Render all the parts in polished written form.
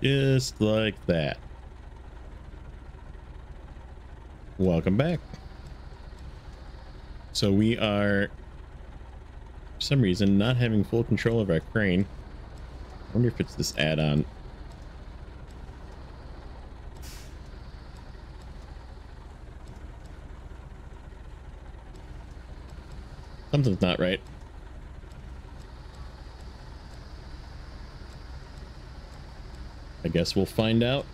Just like that. Welcome back. So we are, for some reason, not having full control of our crane. I wonder if it's this add-on. Something's not right. I guess we'll find out.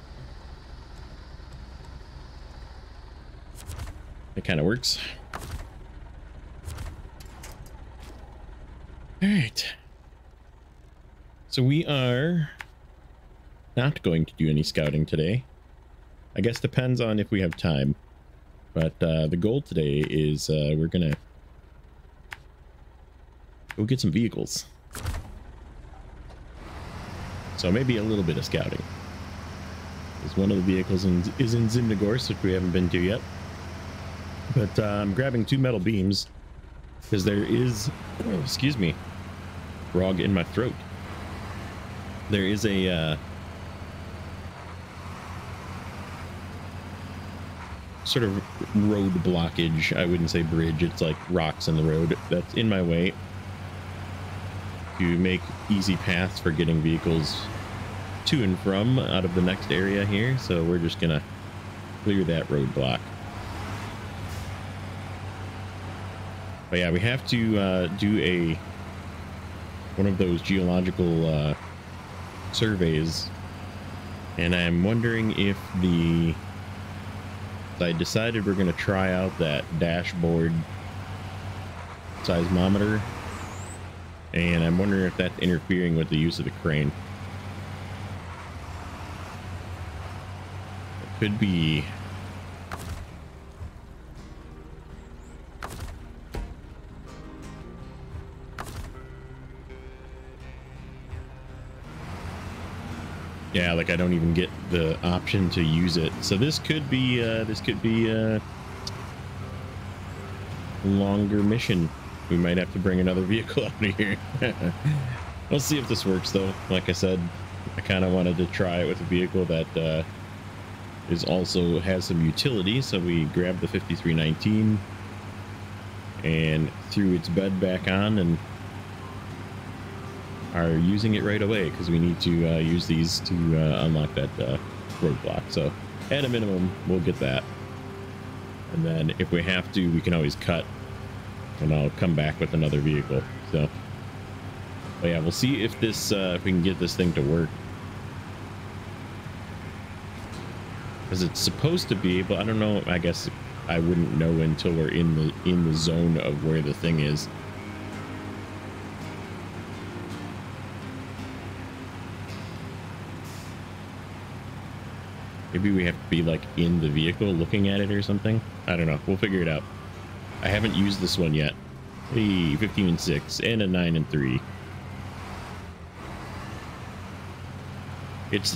It kind of works. All right. So we are not going to do any scouting today. I guess depends on if we have time. But the goal today is we're gonna go get some vehicles. So maybe a little bit of scouting. Because one of the vehicles is in Zimnegorsk, which we haven't been to yet. But I'm grabbing 2 metal beams because there is, oh, excuse me, frog in my throat. There is a sort of road blockage. I wouldn't say bridge. It's like rocks in the road that's in my way to make easy paths for getting vehicles to and from out of the next area here. So we're just gonna clear that roadblock. But yeah, we have to do one of those geological surveys, and I'm wondering if I decided we're going to try out that dashboard seismometer, and I'm wondering if that's interfering with the use of the crane. It could be. Yeah, like I don't even get the option to use it. So this could be a longer mission. We might have to bring another vehicle out of here. We'll see if this works though. Like I said, I kind of wanted to try it with a vehicle that also has some utility. So we grabbed the 5319 and threw its bed back on and are using it right away because we need to use these to unlock that roadblock. So at a minimum, we'll get that. And then if we have to, we can always cut and I'll come back with another vehicle. So, but yeah, we'll see if this, if we can get this thing to work. Because it's supposed to be able, I don't know, I guess I wouldn't know until we're in the zone of where the thing is. Maybe we have to be like in the vehicle looking at it or something. I don't know. We'll figure it out. I haven't used this one yet. Hey, 15 and 6 and a 9 and 3.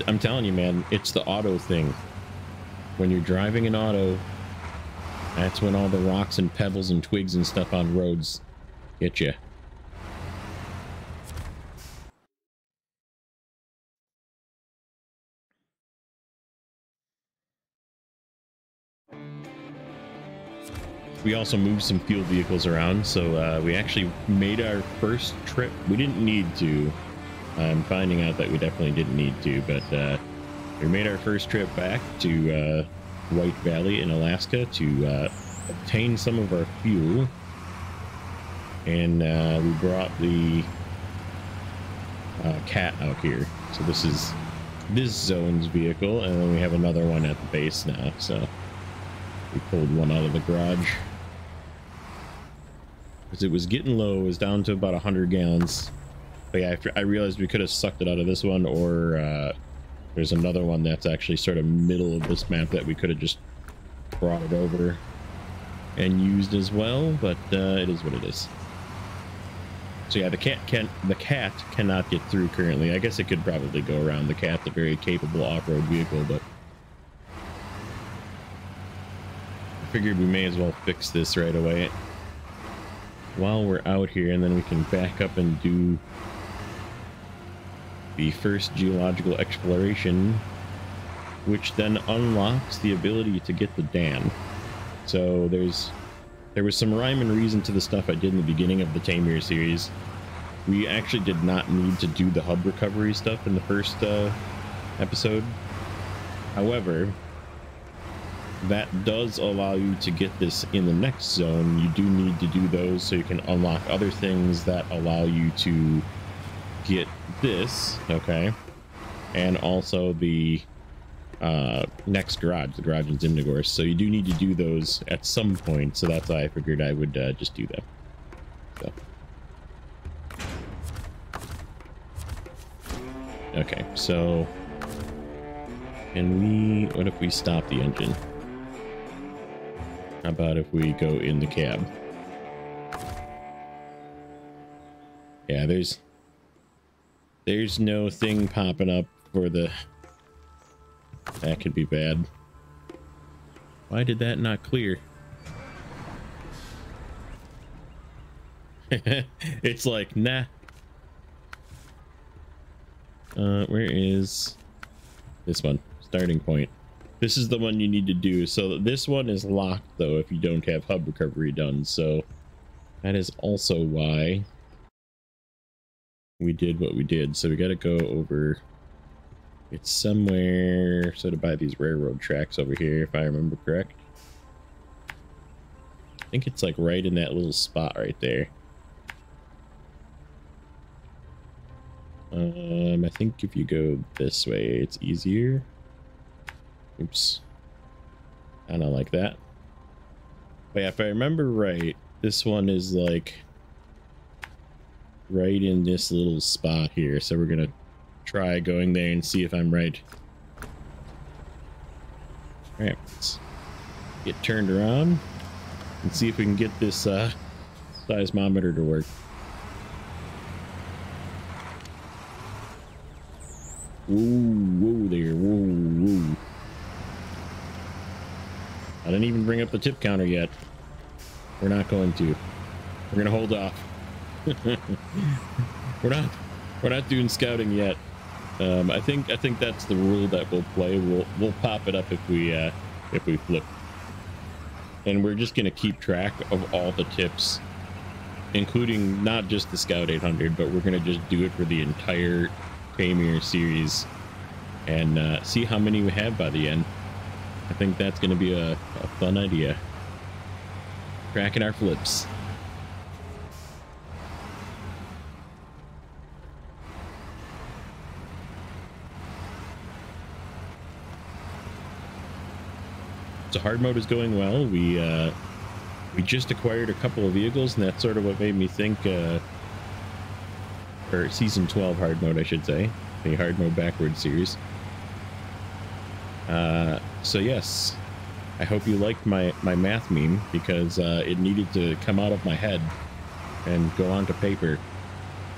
I'm telling you, man, it's the auto thing. When you're driving an auto, that's when all the rocks and pebbles and twigs and stuff on roads get you. We also moved some fuel vehicles around, so we actually made our first trip. We didn't need to. I'm finding out that we definitely didn't need to, but we made our first trip back to White Valley in Alaska to obtain some of our fuel. And we brought the cat out here. So this is this zone's vehicle, and then we have another one at the base now. So we pulled one out of the garage. Because it was getting low, it was down to about 100 gallons. But yeah, I realized we could have sucked it out of this one, or there's another one that's actually sort of middle of this map that we could have just brought it over and used as well, but it is what it is. So yeah, the cat cannot get through currently. I guess it could probably go around. The cat's a very capable off-road vehicle, but I figured we may as well fix this right away while we're out here, and then we can back up and do the first geological exploration, which then unlocks the ability to get the Dan. So there was some rhyme and reason to the stuff I did in the beginning of the Tamir series. We actually did not need to do the hub recovery stuff in the first episode. However, that does allow you to get this in the next zone. You do need to do those so you can unlock other things that allow you to get this, okay? And also the next garage, the garage in Zimnigor. So you do need to do those at some point, so that's why I figured I would just do them. So. Okay, so what if we stop the engine? How about if we go in the cab? Yeah, there's no thing popping up for the... That could be bad. Why did that not clear? It's like, nah. Where is this one? Starting point. This is the one you need to do. So this one is locked, though, if you don't have hub recovery done. So that is also why we did what we did. So we got to go over... It's somewhere sort of by these railroad tracks over here, if I remember correct. I think it's like right in that little spot right there. I think if you go this way, it's easier. Oops. I don't like that. But yeah, if I remember right, this one is like right in this little spot here. So we're gonna try going there and see if I'm right. All right, let's get turned around and see if we can get this seismometer to work. Whoa, whoa there, whoa, whoa. I didn't even bring up the tip counter yet. We're not going to. We're gonna hold off. We're not doing scouting yet. I think that's the rule that we'll play. We'll pop it up if we flip. And we're just gonna keep track of all the tips, including not just the Scout 800, but we're gonna just do it for the entire Tamir series and see how many we have by the end. I think that's gonna be a fun idea. Tracking our flips. So hard mode is going well. We just acquired a couple of vehicles, and that's sort of what made me think, or season 12 hard mode, I should say, the hard mode backwards series. So yes, I hope you liked my math meme, because it needed to come out of my head and go onto paper.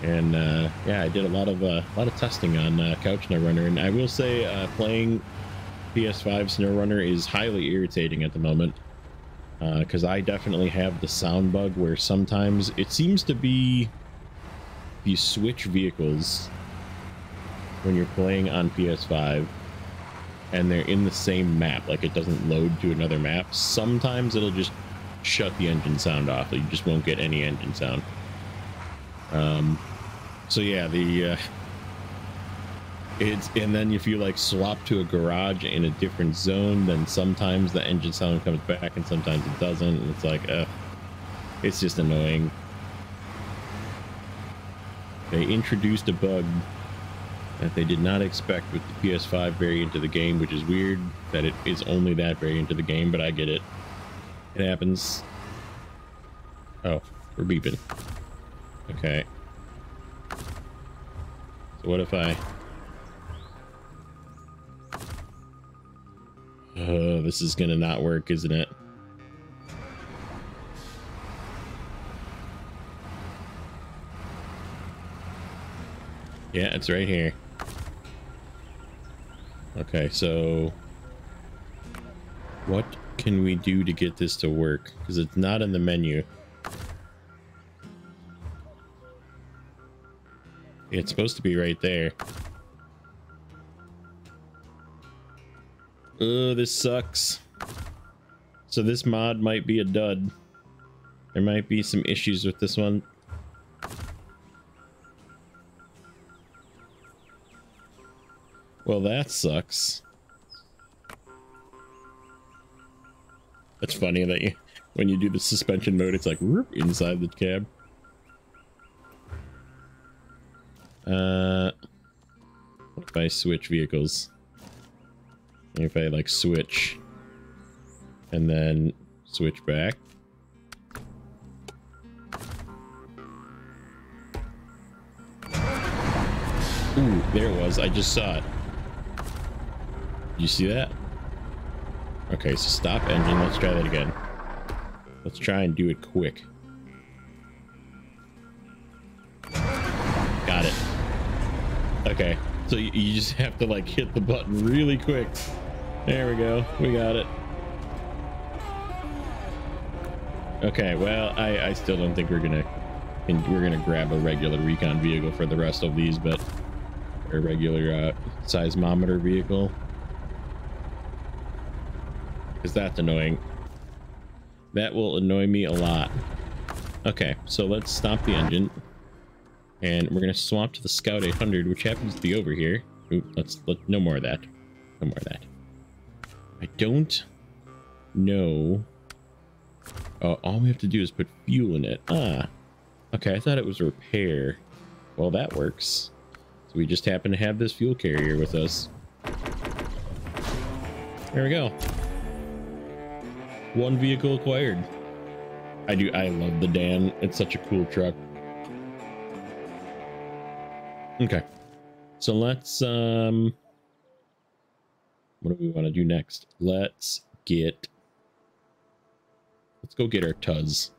And yeah, I did a lot of testing on Couch Snowrunner, and I will say playing PS5 Snowrunner is highly irritating at the moment, because I definitely have the sound bug where sometimes it seems to be you switch vehicles when you're playing on PS5 and they're in the same map, like it doesn't load to another map. Sometimes it'll just shut the engine sound off. You just won't get any engine sound. So yeah, and then if you like swap to a garage in a different zone, then sometimes the engine sound comes back and sometimes it doesn't. And it's like, it's just annoying. They introduced a bug that they did not expect with the PS5 variant of the game, which is weird that it is only that variant of the game, but I get it. It happens. Oh, we're beeping. Okay. So what if I... this is gonna not work, isn't it? Yeah, it's right here. Okay, so what can we do to get this to work? Because it's not in the menu. It's supposed to be right there. Oh, this sucks. So this mod might be a dud. There might be some issues with this one. Well, that sucks. That's funny that you, when you do the suspension mode, it's like whoop, inside the cab. What if I switch vehicles? If I like switch and then switch back. Ooh, there it was. I just saw it. Did you see that? Okay, so stop engine. Let's try that again. Let's try and do it quick. Got it. Okay, so you just have to like hit the button really quick. There we go. We got it. Okay, well, I still don't think we're gonna grab a regular recon vehicle for the rest of these, but a regular seismometer vehicle, because that's annoying. That will annoy me a lot. Okay, so let's stop the engine, and we're gonna swap to the Scout 800, which happens to be over here. Ooh, no more of that. No more of that. I don't know. All we have to do is put fuel in it. Ah, okay. I thought it was a repair. Well, that works. So we just happen to have this fuel carrier with us. There we go. One vehicle acquired. I love the Dan. It's such a cool truck. Okay. So let's what do we want to do next? Let's go get our Tuz.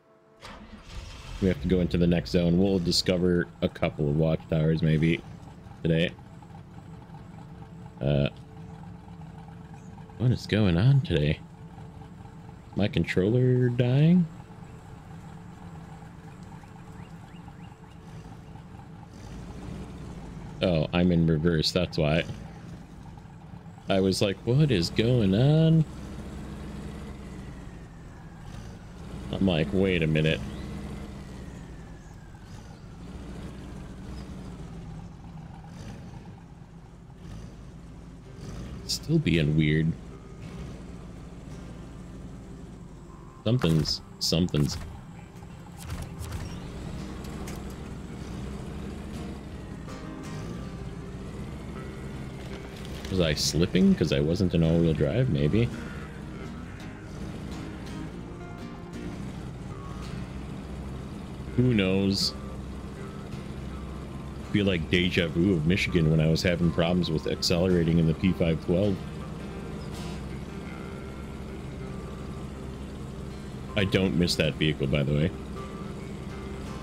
We have to go into the next zone. We'll discover a couple of watchtowers maybe today. What is going on today? My controller dying? Oh, I'm in reverse, that's why. I was like, what is going on? I'm like, wait a minute. Still being weird. Something's. Was I slipping because I wasn't in all-wheel drive? Maybe. Who knows? I feel like deja vu of Michigan when I was having problems with accelerating in the P512. I don't miss that vehicle, by the way.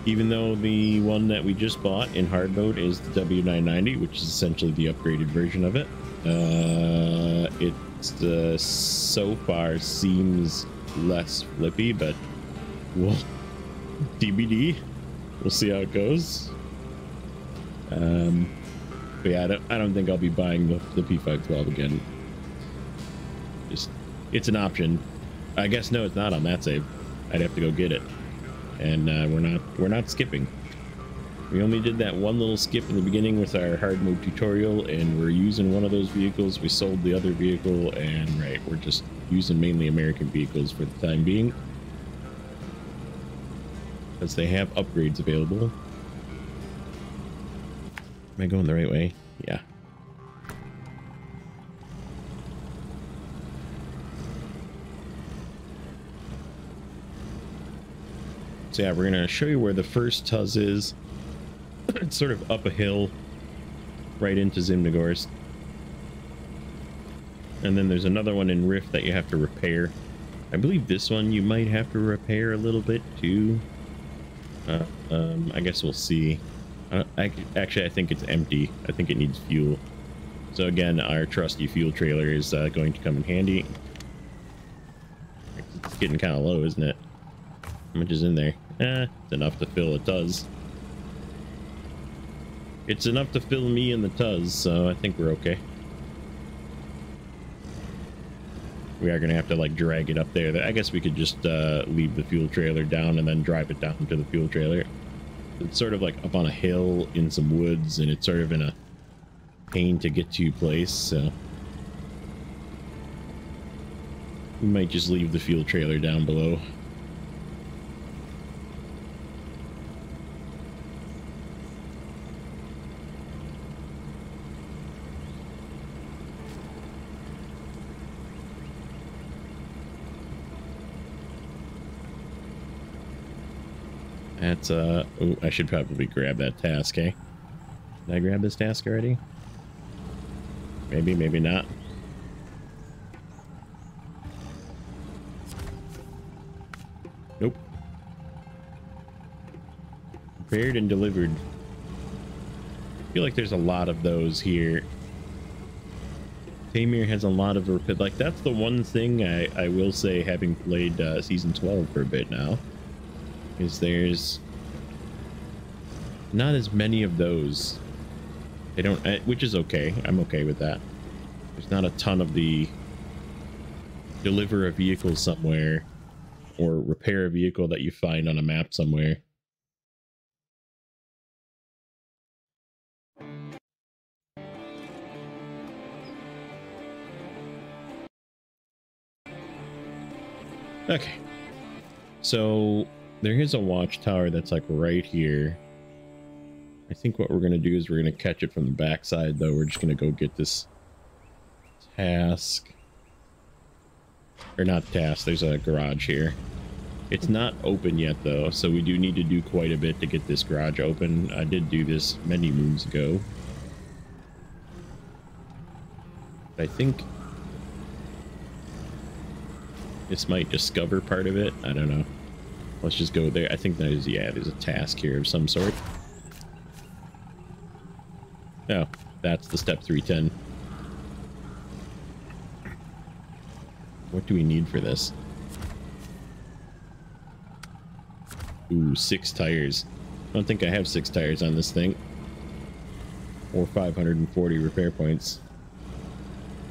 Even though the one that we just bought in hard mode is the W990, which is essentially the upgraded version of it. It so far seems less flippy, but well, TBD. We'll see how it goes. But yeah, I don't think I'll be buying the P512 again. Just, it's an option. I guess no, it's not on that save. I'd have to go get it, and we're not skipping. We only did that one little skip in the beginning with our hard mode tutorial, and we're using one of those vehicles. We sold the other vehicle, and right, we're just using mainly American vehicles for the time being, because they have upgrades available. Am I going the right way? Yeah. So yeah, we're gonna show you where the first Tuz is. It's sort of up a hill, right into Zimnegorsk. And then there's another one in Rift that you have to repair. I believe this one you might have to repair a little bit too. I guess we'll see. Actually, I think it's empty. I think it needs fuel. So again, our trusty fuel trailer is going to come in handy. It's getting kind of low, isn't it? How much is in there? It's enough to fill a Tuz. It's enough to fill me and the Tuz, so I think we're okay. We are going to have to, like, drag it up there. I guess we could just leave the fuel trailer down and then drive it down to the fuel trailer. It's sort of, like, up on a hill in some woods, and it's sort of in a pain to get to place, so... we might just leave the fuel trailer down below. That's, oh, I should probably grab that task, eh? Did I grab this task already? Maybe, maybe not. Nope. Prepared and delivered. I feel like there's a lot of those here. Tamir has a lot of repeat. Like, that's the one thing I will say, having played season 12 for a bit now, is there's not as many of those. They don't, which is okay. I'm okay with that. There's not a ton of the deliver a vehicle somewhere or repair a vehicle that you find on a map somewhere. Okay. So there is a watchtower that's like right here. I think what we're going to do is we're going to catch it from the backside, though. We're just going to go get this task. Or not task, there's a garage here. It's not open yet, though, so we do need to do quite a bit to get this garage open. I did do this many moons ago. I think this might discover part of it. I don't know. Let's just go there. I think there's, yeah, there's a task here of some sort. Oh, that's the step 310. What do we need for this? Ooh, 6 tires. I don't think I have 6 tires on this thing. Or 540 repair points.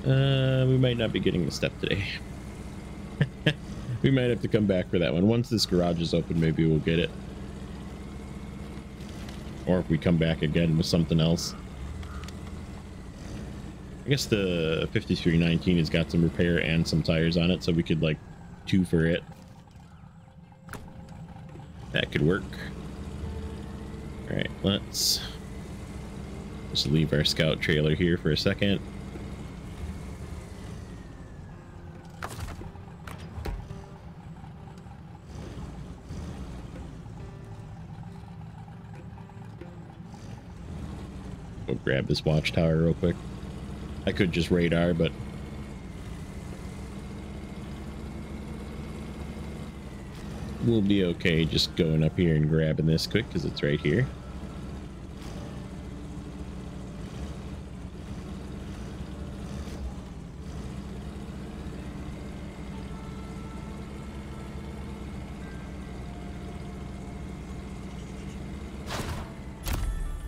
We might not be getting the step today. We might have to come back for that one. Once this garage is open, maybe we'll get it. Or if we come back again with something else. I guess the 5319 has got some repair and some tires on it, so we could, like, 2 for it. That could work. Alright, let's just leave our scout trailer here for a second. Go grab this watchtower real quick. I could just radar, but we'll be okay just going up here and grabbing this quick because it's right here.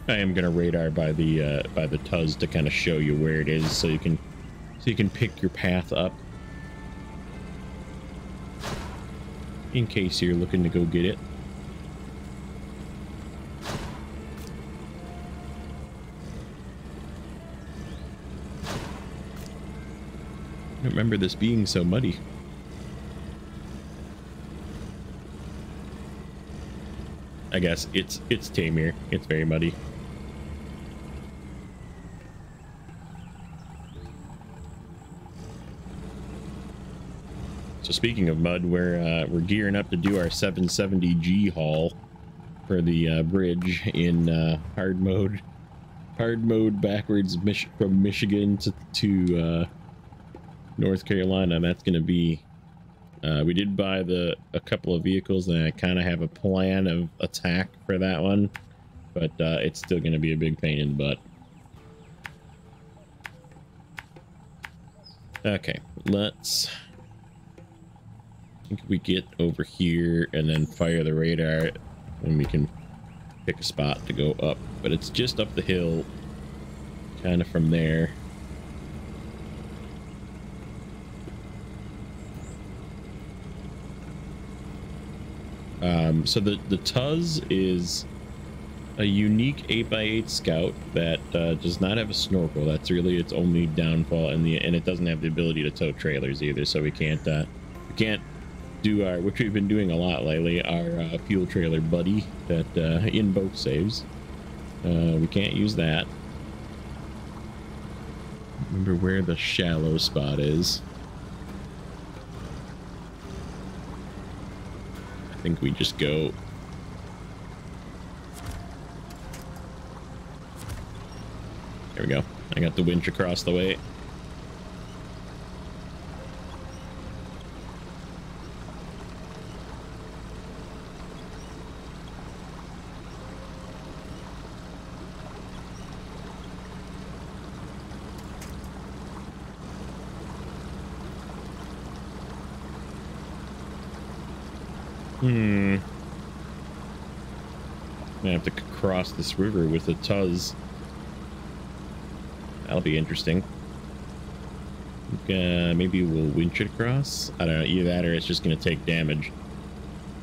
I am gonna radar by the Tuz to kind of show you where it is, so you can pick your path up in case you're looking to go get it. I don't remember this being so muddy. I guess it's Tamir. It's very muddy. So speaking of mud, we're gearing up to do our 770G haul for the bridge in hard mode backwards from Michigan to North Carolina. That's going to be we did buy a couple of vehicles, and I kind of have a plan of attack for that one, but it's still going to be a big pain in the butt. Okay, let's. I think we get over here and then fire the radar, and we can pick a spot to go up, but it's just up the hill, kind of from there. So the Tuz is a unique 8x8 scout that does not have a snorkel. That's really its only downfall, and it doesn't have the ability to tow trailers either. So we can't do our, which we've been doing a lot lately, our fuel trailer buddy that in both saves. We can't use that. Remember where the shallow spot is. I think we just go. There we go. I got the winch across the way. I'm gonna have to cross this river with a Tuz. That'll be interesting. Maybe we'll winch it across. I don't know, either that or it's just gonna take damage.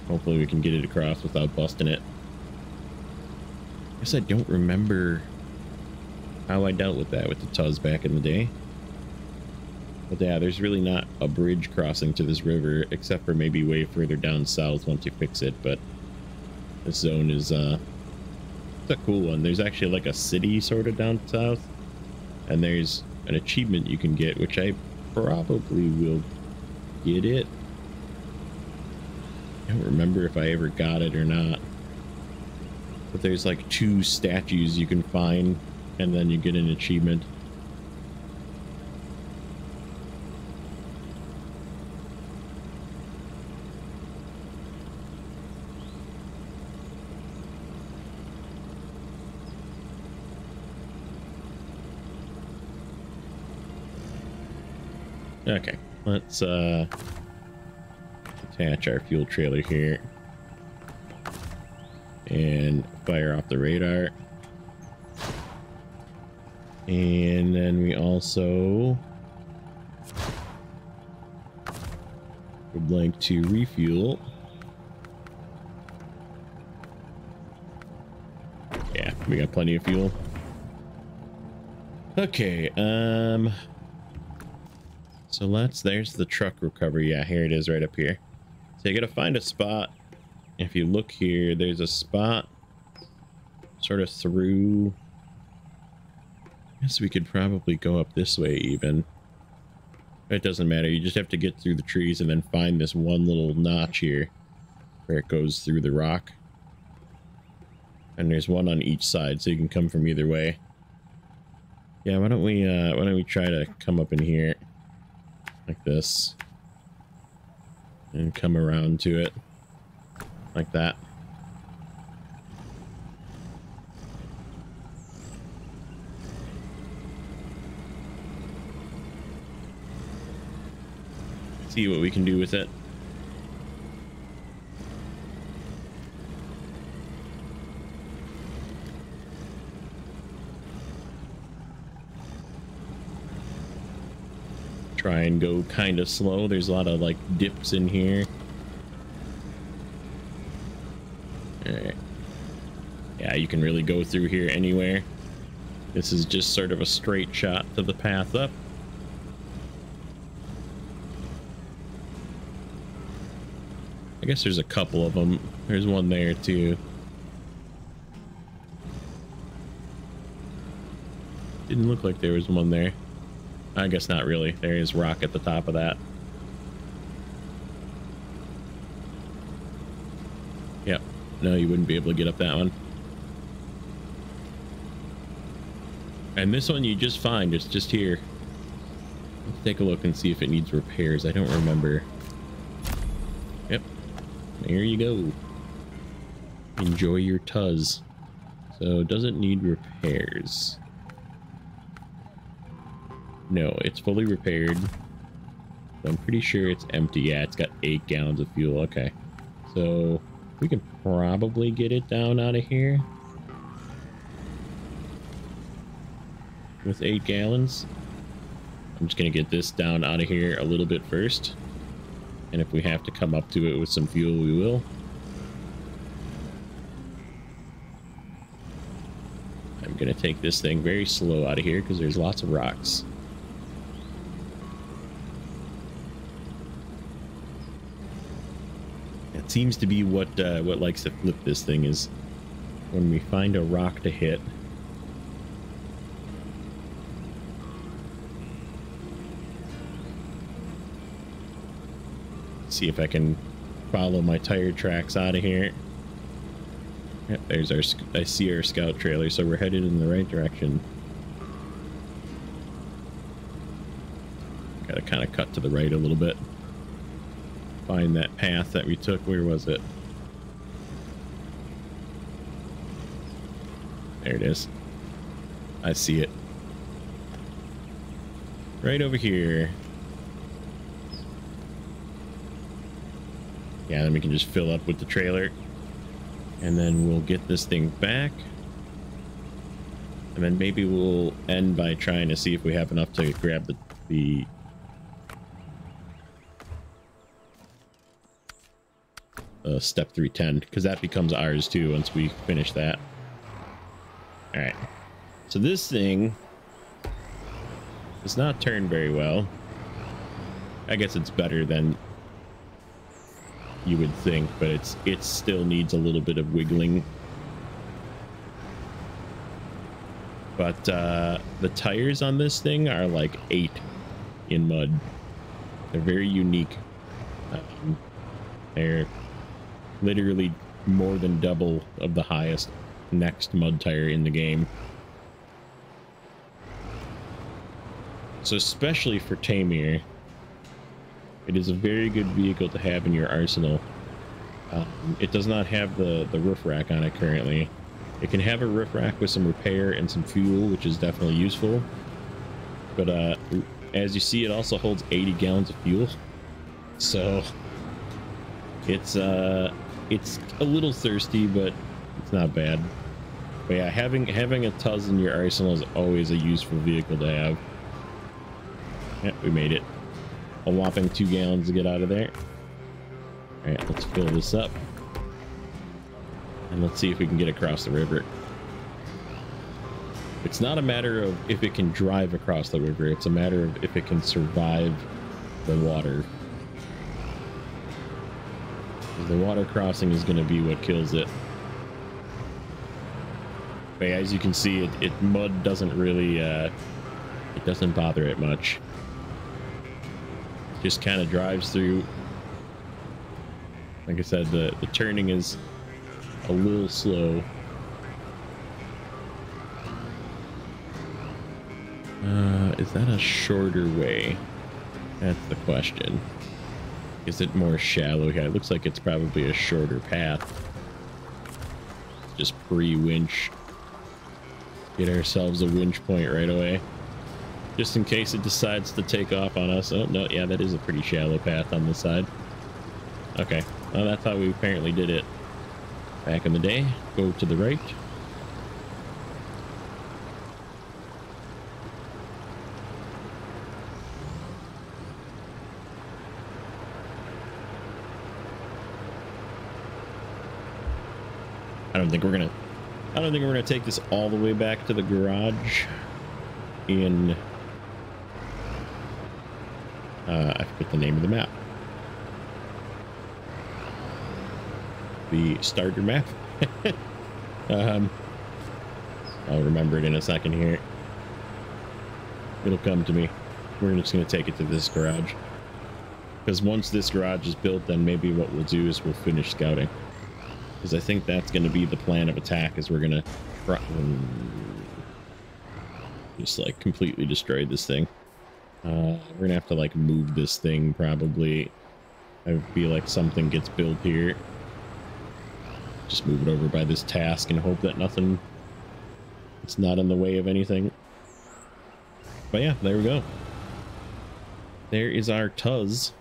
Hopefully we can get it across without busting it. I guess I don't remember how I dealt with that with the Tuz back in the day. But yeah, there's really not a bridge crossing to this river, except for maybe way further down south once you fix it, but this zone is it's a cool one. There's actually like a city sort of down south, and there's an achievement you can get, which I probably will get it. I don't remember if I ever got it or not, but there's like 2 statues you can find, and then you get an achievement. Okay, let's attach our fuel trailer here and fire off the radar. And then we also would like to refuel. Yeah, we got plenty of fuel. Okay, so there's the truck recovery. Yeah, here it is right up here. So you gotta find a spot. If you look here, there's a spot sort of through. I guess we could probably go up this way even. It doesn't matter. You just have to get through the trees and then find this one little notch here where it goes through the rock. And there's one on each side, so you can come from either way. Yeah, why don't we try to come up in here like this and come around to it like that. See what we can do with it. Try and go kind of slow. There's a lot of like dips in here. Alright. Yeah, you can really go through here anywhere. This is just sort of a straight shot to the path up. I guess there's a couple of them. There's one there too. Didn't look like there was one there. I guess not really. There is rock at the top of that. Yep. No, you wouldn't be able to get up that one. And this one you just find. It's just here. Let's take a look and see if it needs repairs. I don't remember. Yep. There you go. Enjoy your Tuz. So, does it need repairs? No, it's fully repaired. I'm pretty sure it's empty. Yeah, it's got 8 gallons of fuel. Okay. So, We can probably get it down out of here with 8 gallons. I'm just gonna get this down out of here a little bit first, and if we have to come up to it with some fuel, we will. I'm gonna take this thing very slow out of here because there's lots of rocks. It seems to be what likes to flip this thing is when we find a rock to hit. See if I can follow my tire tracks out of here. Yep, there's our. I see our scout trailer, so we're headed in the right direction. Gotta kind of cut to the right a little bit. Find that path that we took. Where was it? There it is. I see it. Right over here. Yeah, then we can just fill up with the trailer. And then we'll get this thing back. And then maybe we'll end by trying to see if we have enough to grab the step 310, because that becomes ours too once we finish that. All right, so this thing does not turn very well. I guess it's better than you would think, but it still needs a little bit of wiggling. But the tires on this thing are like 8 in mud. They're very unique. They're literally more than double of the highest next mud tire in the game. So especially for Tamir, it is a very good vehicle to have in your arsenal. It does not have the roof rack on it currently. It can have a roof rack with some repair and some fuel, which is definitely useful. But as you see, it also holds 80 gallons of fuel. So it's a little thirsty, but it's not bad. But yeah, having a Tuz in your arsenal is always a useful vehicle to have. Yeah, we made it. A whopping 2 gallons to get out of there. All right, let's fill this up. And let's see if we can get across the river. It's not a matter of if it can drive across the river. It's a matter of if it can survive the water. The water crossing is going to be what kills it. But as you can see, mud doesn't really, it doesn't bother it much. It just kind of drives through. Like I said, the turning is a little slow. Is that a shorter way? That's the question. Is it more shallow here? It looks like it's probably a shorter path. Just pre-winch. Get ourselves a winch point right away. Just in case it decides to take off on us. Oh, no, yeah, that is a pretty shallow path on this side. Okay, well, that's how we apparently did it back in the day. Go to the right. I don't think we're gonna take this all the way back to the garage in I forget the name of the map. The starter map. I'll remember it in a second here. It'll come to me. We're just gonna take it to this garage, because once this garage is built, then maybe what we'll do is we'll finish scouting. Because I think that's going to be the plan of attack, is we're going to just like completely destroy this thing. We're going to have to like move this thing probably. I feel like something gets built here. Just move it over by this task and hope that it's not in the way of anything. But yeah, there we go. There is our Tuz.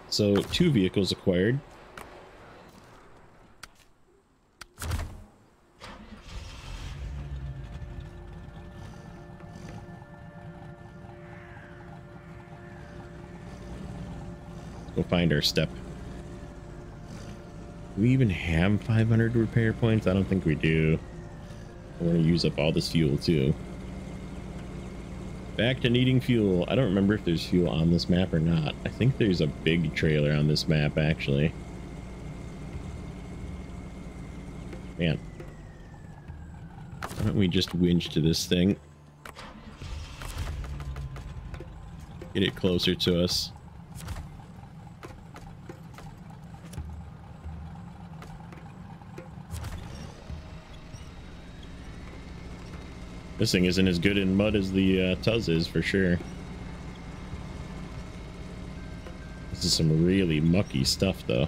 So 2 vehicles acquired. Go find our step. Do we even have 500 repair points? I don't think we do. We're going to use up all this fuel too. Back to needing fuel. I don't remember if there's fuel on this map or not. I think there's a big trailer on this map, actually. Man. Why don't we just winch to this thing? Get it closer to us. This thing isn't as good in mud as the Tuz is, for sure. This is some really mucky stuff, though.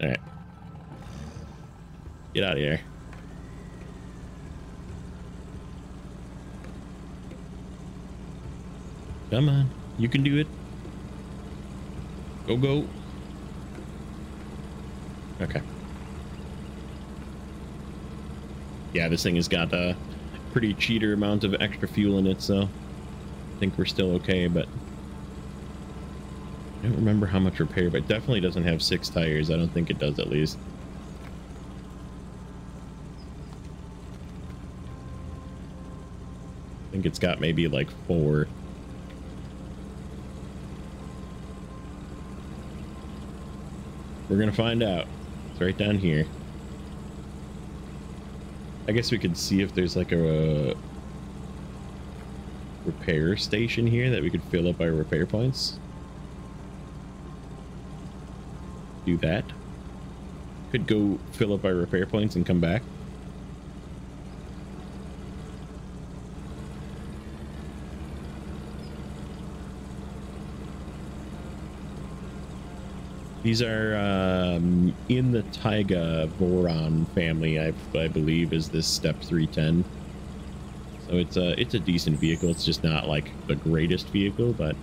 Alright. Get out of here. Come on, you can do it. Go, go. Okay. Yeah, this thing has got a pretty cheater amount of extra fuel in it, so I think we're still okay, but I don't remember how much repair, but it definitely doesn't have 6 tires. I don't think it does, at least. I think it's got maybe like 4. We're gonna find out. It's right down here. I guess we could see if there's like a repair station here that we could fill up our repair points. Do that. Could go fill up our repair points and come back. These are in the Taiga Voron family, I believe, is this Step 310. So it's a decent vehicle. It's just not like the greatest vehicle, but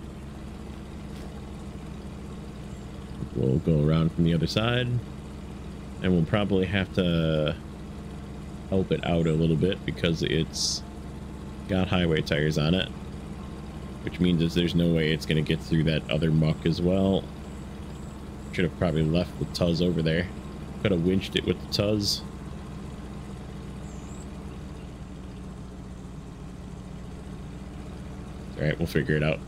we'll go around from the other side, and we'll probably have to help it out a little bit because it's got highway tires on it, which means there's no way it's going to get through that other muck as well. Should have probably left the Tuz over there. Could have winched it with the Tuz. Alright, we'll figure it out.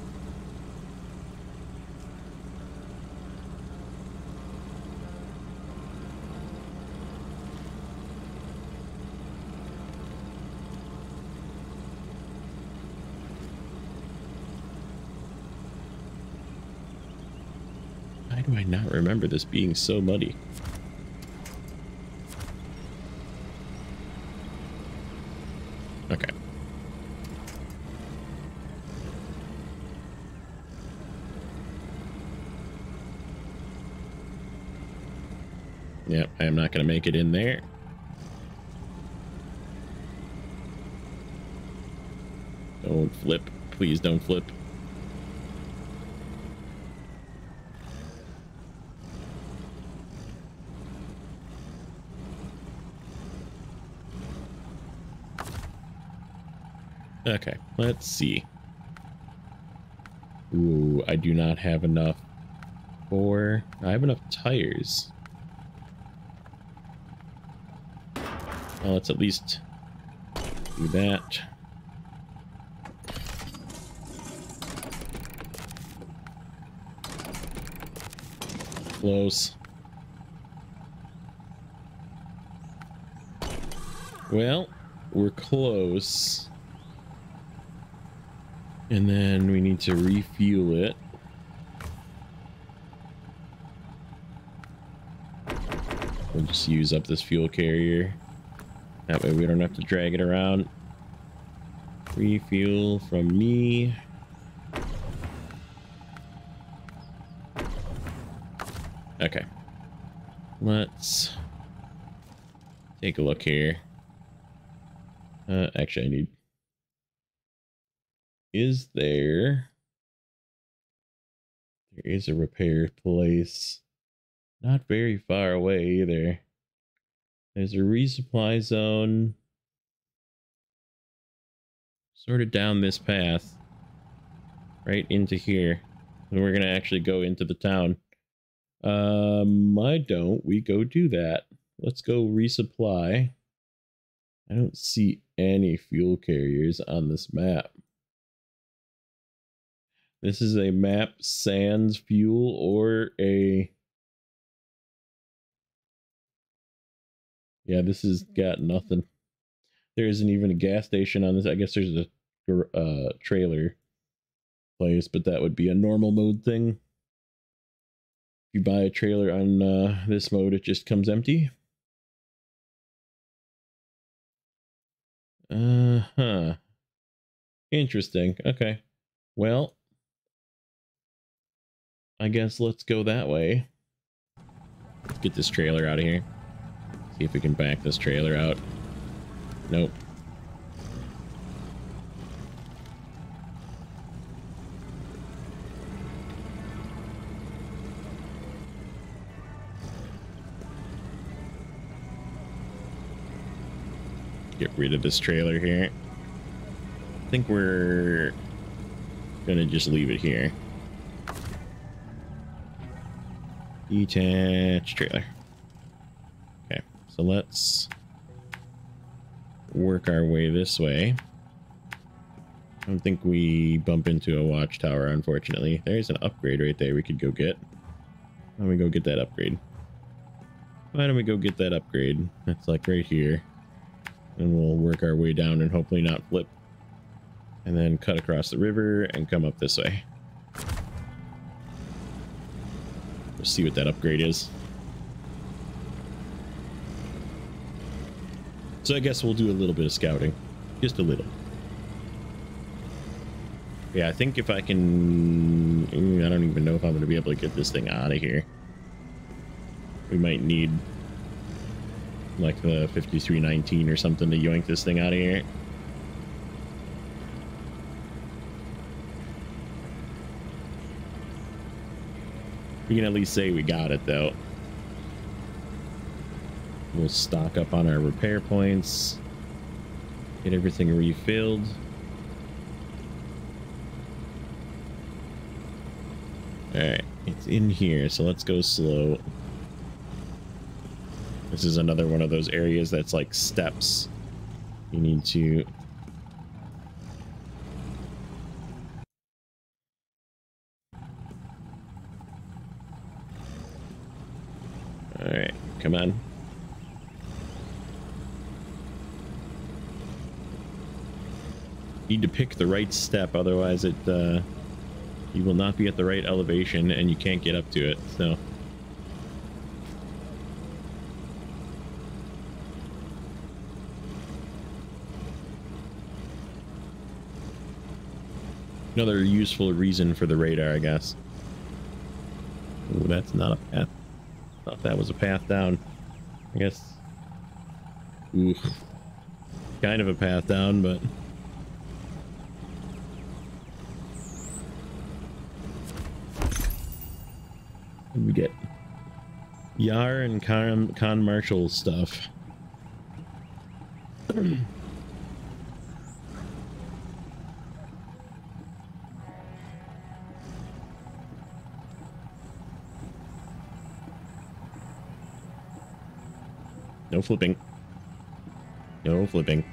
Why do I not remember this being so muddy? Okay. Yep, I am not going to make it in there. Don't flip. Please don't flip. Okay, let's see. Ooh, I do not have enough for... I have enough tires. Well, let's at least do that. Close. Well, we're close. And then we need to refuel it. We'll just use up this fuel carrier. That way we don't have to drag it around. Refuel from me. Okay. Let's take a look here. Actually, I need... Is there... There is a repair place. Not very far away either. There's a resupply zone sort of down this path right into here, and we're gonna actually go into the town. Why don't we go do that? Let's go resupply. I don't see any fuel carriers on this map. This is a map sans fuel or a... Yeah, this has got nothing. There isn't even a gas station on this. I guess there's a trailer place, but that would be a normal mode thing. If you buy a trailer on this mode, it just comes empty. Huh. Interesting. Okay. Well, I guess let's go that way. Let's get this trailer out of here. See if we can back this trailer out. Nope. Get rid of this trailer here. I think we're gonna just leave it here. Detach trailer. Okay, so let's work our way this way. I don't think we bump into a watchtower, unfortunately. There's an upgrade right there we could go get. Why don't we go get that upgrade? Why don't we go get that upgrade? That's like right here. And we'll work our way down and hopefully not flip. And then cut across the river and come up this way. Let's see what that upgrade is. So I guess we'll do a little bit of scouting. Just a little. Yeah, I think if I can... I don't even know if I'm going to be able to get this thing out of here. We might need like the 5319 or something to yoink this thing out of here. We can at least say we got it, though. We'll stock up on our repair points. Get everything refilled. Alright, it's in here, so let's go slow. This is another one of those areas that's like steps. You need to... Alright, come on. Need to pick the right step, otherwise it, you will not be at the right elevation and you can't get up to it, so... Another useful reason for the radar, I guess. Ooh, that's not a path. Thought that was a path down. I guess. Ooh. Kind of a path down, but... What did we get? Yar and Con Marshall stuff. No flipping. No flipping.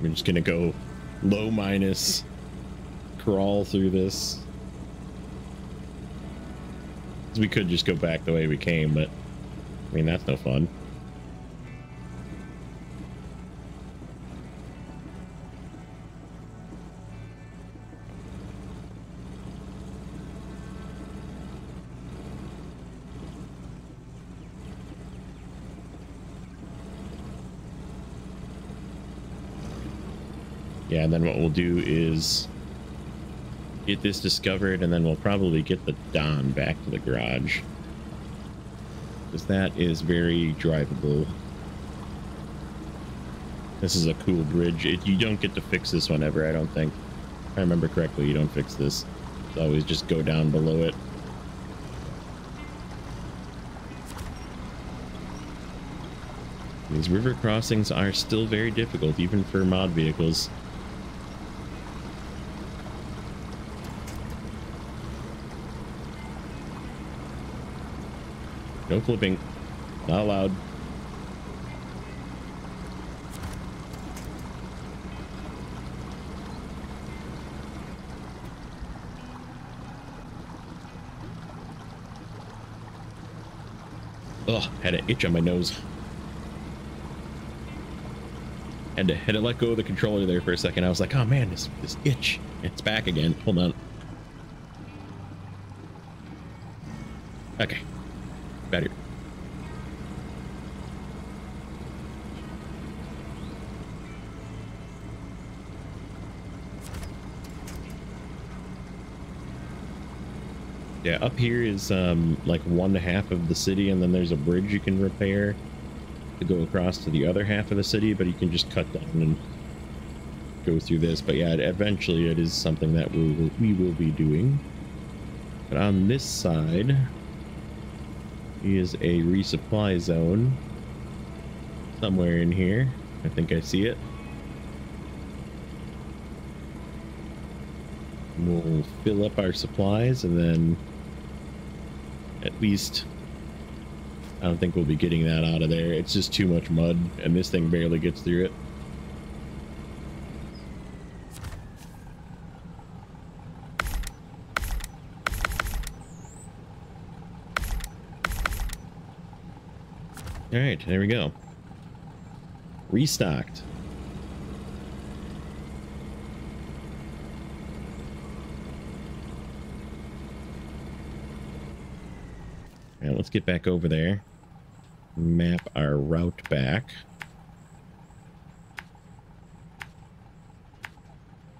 We're just gonna go low minus, crawl through this. We could just go back the way we came, but I mean, that's no fun. Yeah, and then what we'll do is get this discovered, and then we'll probably get the Don back to the garage. Because that is very drivable. This is a cool bridge. You don't get to fix this one ever, I don't think. If I remember correctly, you don't fix this. You always just go down below it. These river crossings are still very difficult, even for mod vehicles. No flipping. Not allowed. Ugh, had an itch on my nose. Had to let go of the controller there for a second. I was like, oh man, this itch. It's back again. Hold on. Okay. Better. Yeah, up here is like 1/2 of the city, and then there's a bridge you can repair to go across to the other half of the city, but you can just cut down and go through this. But yeah, eventually it is something that we will be doing. But on this side is a resupply zone somewhere in here. I think I see it. We'll fill up our supplies, and then at least I don't think we'll be getting that out of there. It's just too much mud, and this thing barely gets through it. All right, there we go. Restocked. All right, let's get back over there. Map our route back.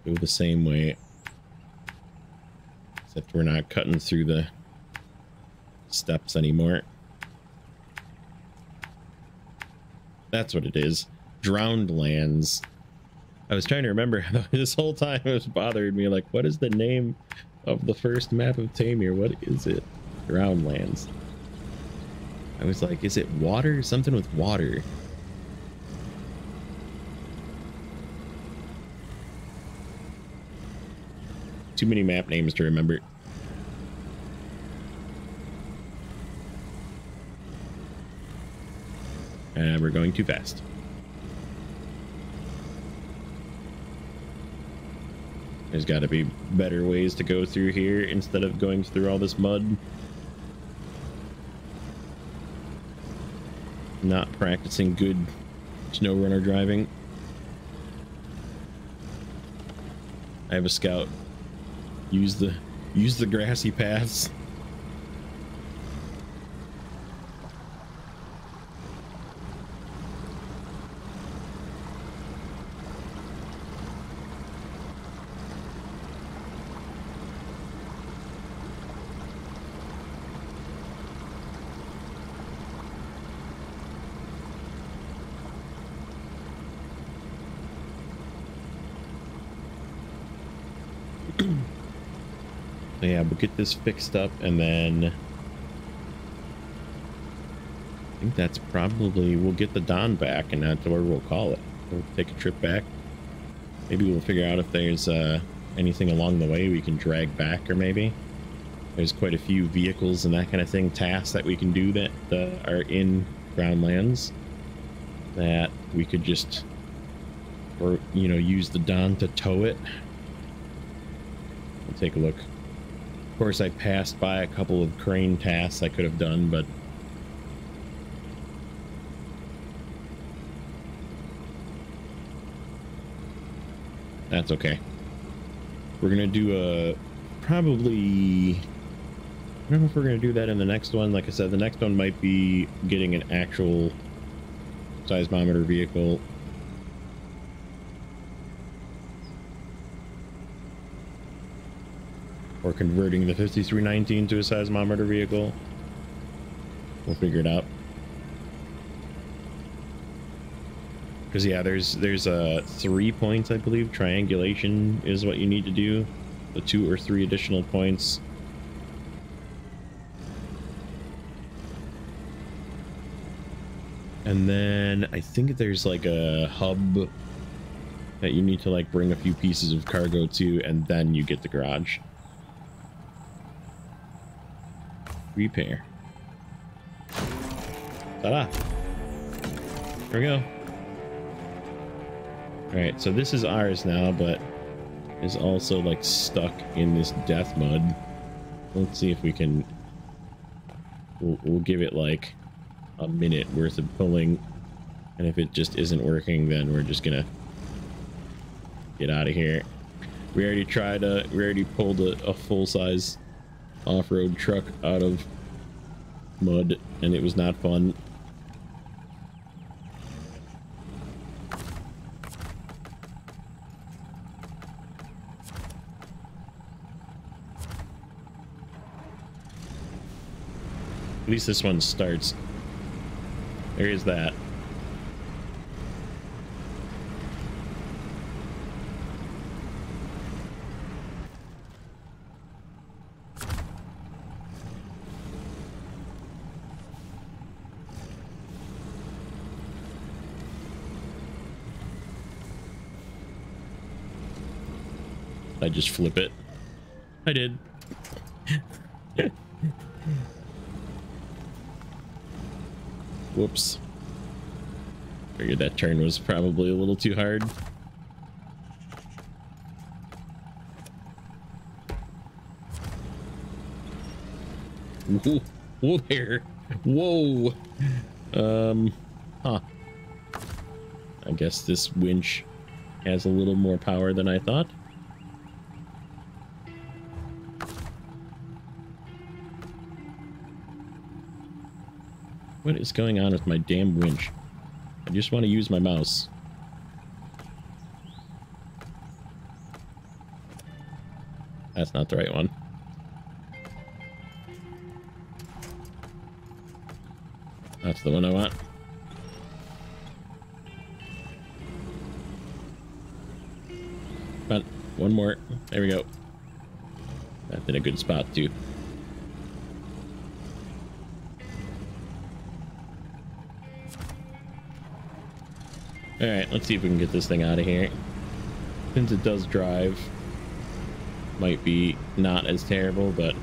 Go the same way, except we're not cutting through the steps anymore. That's what it is. Drowned lands. I was trying to remember this whole time. It was bothering me. Like, what is the name of the first map of Tamir? What is it? Drowned lands. I was like, is it water? Something with water. Too many map names to remember. We're going too fast. There's got to be better ways to go through here instead of going through all this mud. Not practicing good SnowRunner driving. I have a scout. Use the grassy paths. So yeah, we'll get this fixed up, and then I think that's probably, we'll get the Don back, and that's where we'll call it. We'll take a trip back. Maybe we'll figure out if there's anything along the way we can drag back, or maybe there's quite a few vehicles and that kind of thing, tasks that we can do that are in Groundlands that we could just, or you know, use the Don to tow it. We'll take a look. Of course, I passed by a couple of crane tasks I could have done, but that's okay. We're gonna do a probably, I don't know if we're gonna do that in the next one. Like I said, the next one might be getting an actual seismometer vehicle. Or converting the 5319 to a seismometer vehicle. We'll figure it out. Because yeah, there's 3 points, I believe. Triangulation is what you need to do. The 2 or 3 additional points. And then I think there's like a hub that you need to like bring a few pieces of cargo to, and then you get the garage. Repair. Ta-da! There we go. Alright, so this is ours now, but is also like stuck in this death mud. Let's see if we can... We'll give it like a minute worth of pulling, and if it just isn't working, then we're just gonna get out of here. We already pulled a full-size off-road truck out of mud, and it was not fun. At least this one starts. There is that. I just flip it. I did. Whoops. Figured that turn was probably a little too hard. Whoa, whoa there. Whoa. Huh. I guess this winch has a little more power than I thought. What is going on with my damn winch? I just want to use my mouse. That's not the right one. That's the one I want. But one more. There we go. That's in a good spot too. Alright, let's see if we can get this thing out of here. Since it does drive, might be not as terrible, but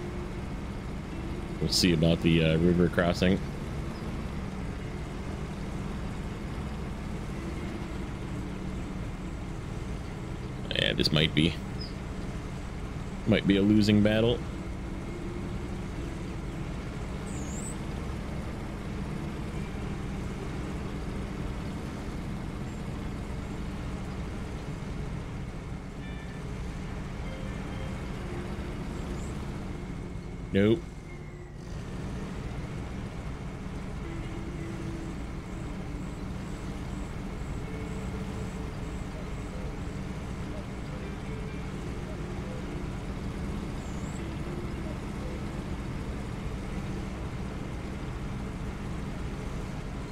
we'll see about the river crossing. Yeah, this might be a losing battle. Nope.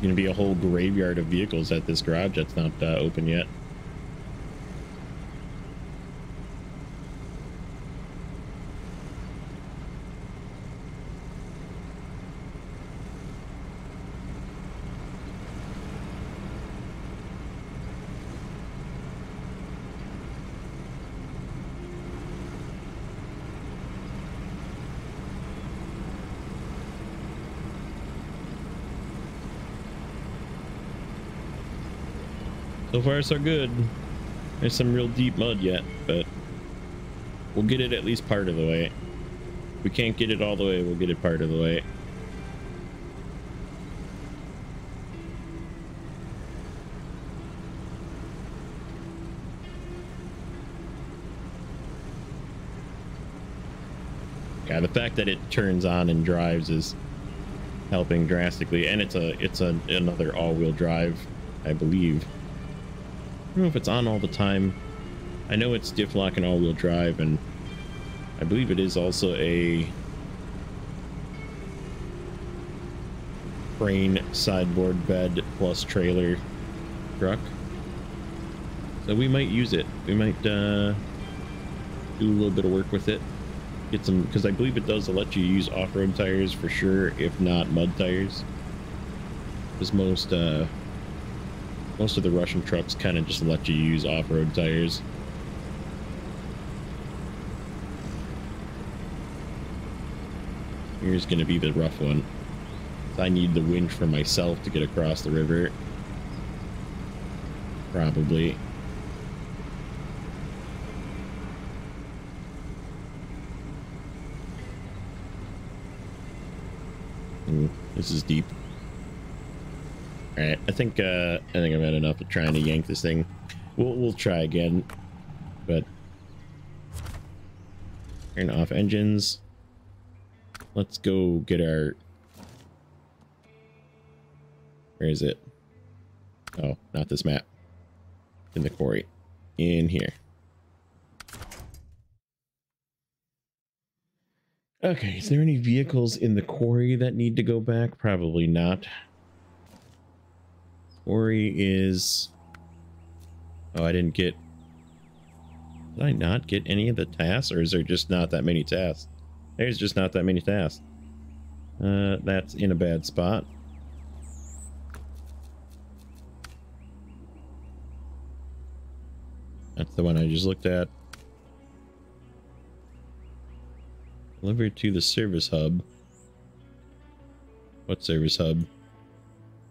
Gonna be a whole graveyard of vehicles at this garage that's not open yet. So far, so good. There's some real deep mud yet, but we'll get it at least part of the way. If we can't get it all the way, we'll get it part of the way. Yeah, the fact that it turns on and drives is helping drastically, and it's another all-wheel drive, I believe. I don't know if it's on all the time. I know it's diff lock and all-wheel drive, and I believe it is also a crane sideboard bed plus trailer truck. So we might use it. We might do a little bit of work with it. Get some, because I believe it does let you use off-road tires for sure, if not mud tires. because most of the Russian trucks kind of just let you use off-road tires. Here's going to be the rough one. I need the winch for myself to get across the river. Probably. Ooh, this is deep. All right, I think I've had enough of trying to yank this thing. We'll try again, but turn off engines. Let's go get our. Where is it? Oh, not this map. In the quarry. In here. Okay, is there any vehicles in the quarry that need to go back? Probably not. Quarry is... Oh, I didn't get... Did I not get any of the tasks? Or is there just not that many tasks? There's just not that many tasks. That's in a bad spot. That's the one I just looked at. Delivered to the service hub. What service hub?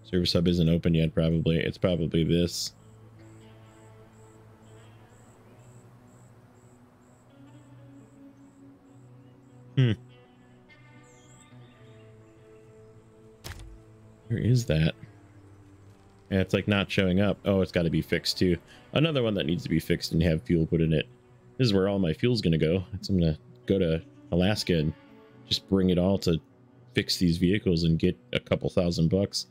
Service hub isn't open yet, probably. It's probably this. Where is that? Yeah, it's like not showing up. Oh, it's got to be fixed too. Another one that needs to be fixed and have fuel put in it. This is where all my fuel's gonna go. I'm gonna go to Alaska and just bring it all to fix these vehicles and get a couple $1,000.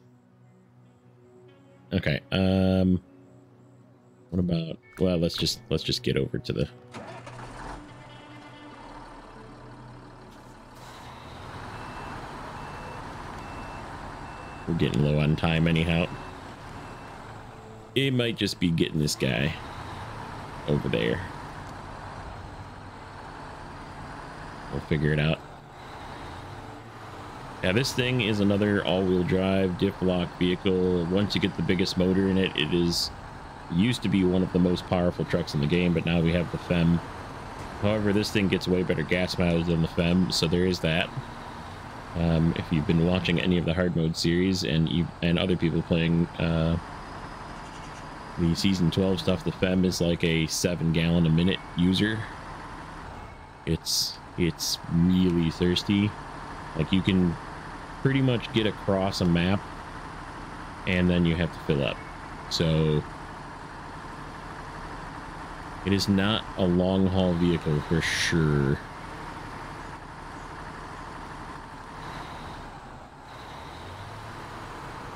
Okay. What about? Well, let's just get over to the. We're getting low on time anyhow. It might just be getting this guy over there. We'll figure it out. Yeah, this thing is another all-wheel drive diff lock vehicle. Once you get the biggest motor in it, it used to be one of the most powerful trucks in the game, but now we have the FEM. However, this thing gets way better gas mileage than the FEM, so there is that. If you've been watching any of the hard mode series and other people playing the season 12 stuff, the FEM is like a 7 gallon a minute user. It's really thirsty. Like, you can pretty much get across a map and then you have to fill up. So it is not a long haul vehicle for sure.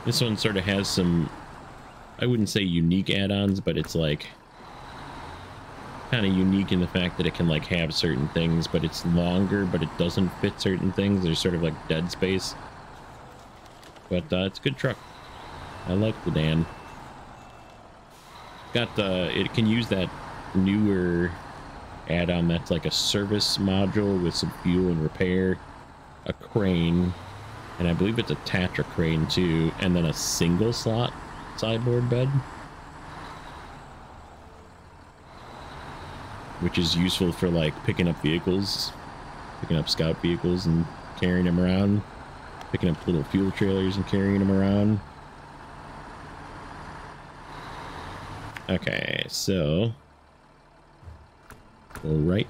This one sort of has some, I wouldn't say unique add-ons, but it's like kind of unique in the fact that it can like have certain things, but it's longer, but it doesn't fit certain things. There's sort of like dead space. But it's a good truck. I like the Dan. Got it can use that newer add-on that's like a service module with some fuel and repair, a crane, and I believe it's a Tatra crane too, and then a single slot sideboard bed, which is useful for like picking up vehicles, picking up scout vehicles and carrying them around, picking up little fuel trailers and carrying them around. Okay, so go right.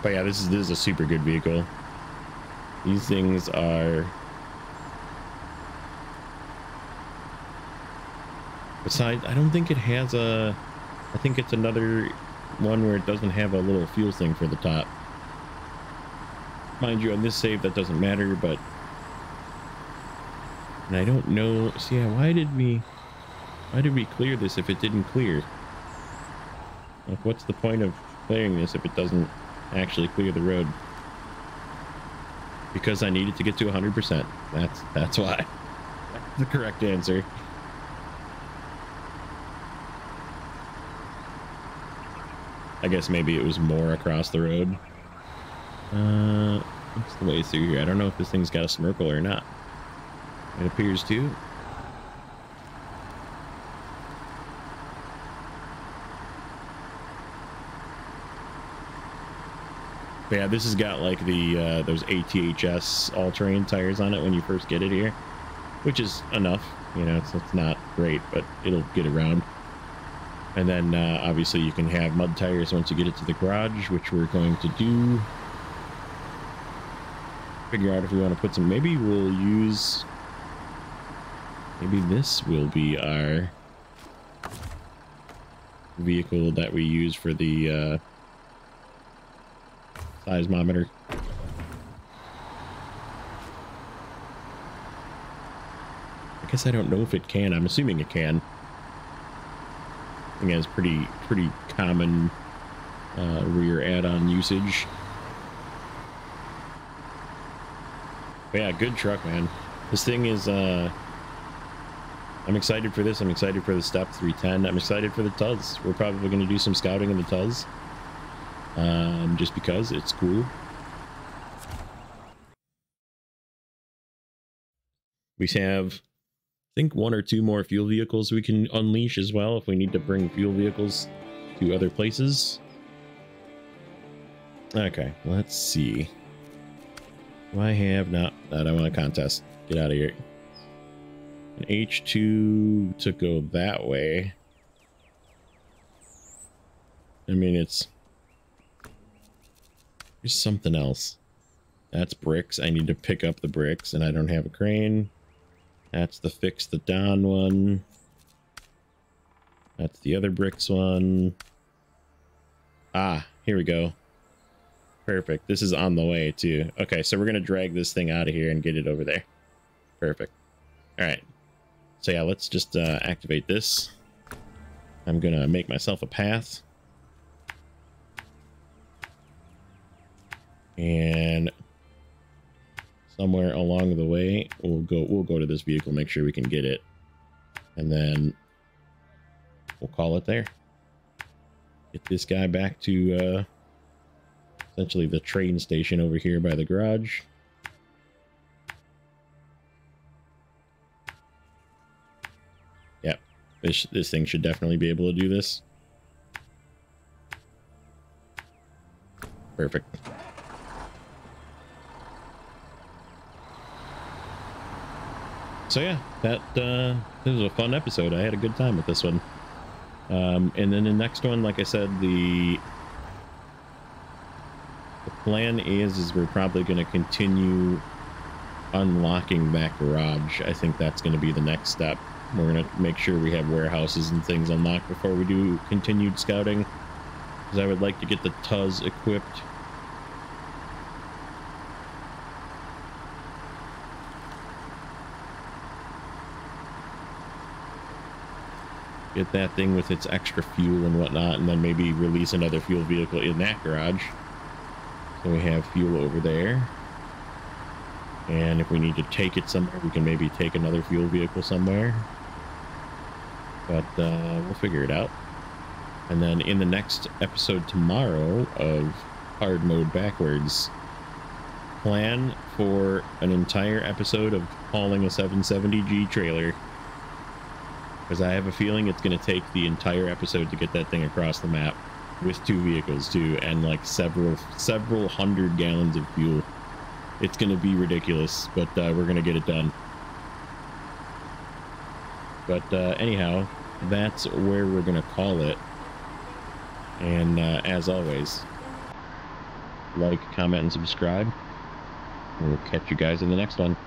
But yeah, this is a super good vehicle. These things are, besides, I don't think it has a, I think it's another one where it doesn't have a little fuel thing for the top. Mind you, on this save that doesn't matter, but, and I don't know, so yeah, why did we clear this if it didn't clear? Like, what's the point of clearing this if it doesn't actually clear the road? Because I needed to get to 100%. That's why. the correct answer. I guess maybe it was more across the road. What's the way through here? I don't know if this thing's got a snorkel or not. It appears to. But yeah, this has got like the those ATHS all-terrain tires on it when you first get it here, which is enough. You know, it's not great, but it'll get around. And then obviously you can have mud tires once you get it to the garage, which we're going to do. Figure out if we want to put some. Maybe we'll use. Maybe this will be our vehicle that we use for the seismometer. I guess I don't know if it can. I'm assuming it can. I think it has pretty common rear add-on usage. But yeah, good truck, man. This thing is I'm excited for this. I'm excited for the Step 310. I'm excited for the Tuz. We're probably going to do some scouting in the Tuz. Just because it's cool. We have, I think, 1 or 2 more fuel vehicles we can unleash as well if we need to bring fuel vehicles to other places. Okay, let's see. Do I have not? I don't want a contest. Get out of here. An H2 to go that way. I mean, it's... There's something else. That's bricks. I need to pick up the bricks, and I don't have a crane. That's the fix the Don one. That's the other bricks one. Ah, here we go. Perfect. This is on the way, too. Okay, so we're going to drag this thing out of here and get it over there. Perfect. All right. So, yeah, let's just activate this. I'm going to make myself a path. And somewhere along the way, we'll go to this vehicle, make sure we can get it. And then we'll call it there. Get this guy back to... essentially the train station over here by the garage. Yep, this thing should definitely be able to do this. Perfect. So yeah, this was a fun episode. I had a good time with this one. And then the next one, like I said, the plan is we're probably going to continue unlocking that garage. I think that's going to be the next step. We're going to make sure we have warehouses and things unlocked before we do continued scouting, because I would like to get the Tuz equipped. Get that thing with its extra fuel and whatnot, and then maybe release another fuel vehicle in that garage. So we have fuel over there. And if we need to take it somewhere, we can maybe take another fuel vehicle somewhere. But we'll figure it out. And then in the next episode tomorrow of Hard Mode Backwards, plan for an entire episode of hauling a 770G trailer. Because I have a feeling it's going to take the entire episode to get that thing across the map. With 2 vehicles too, and like several hundred gallons of fuel. It's gonna be ridiculous, but we're gonna get it done. But anyhow, that's where we're gonna call it. And as always, like, comment, and subscribe. We'll catch you guys in the next one.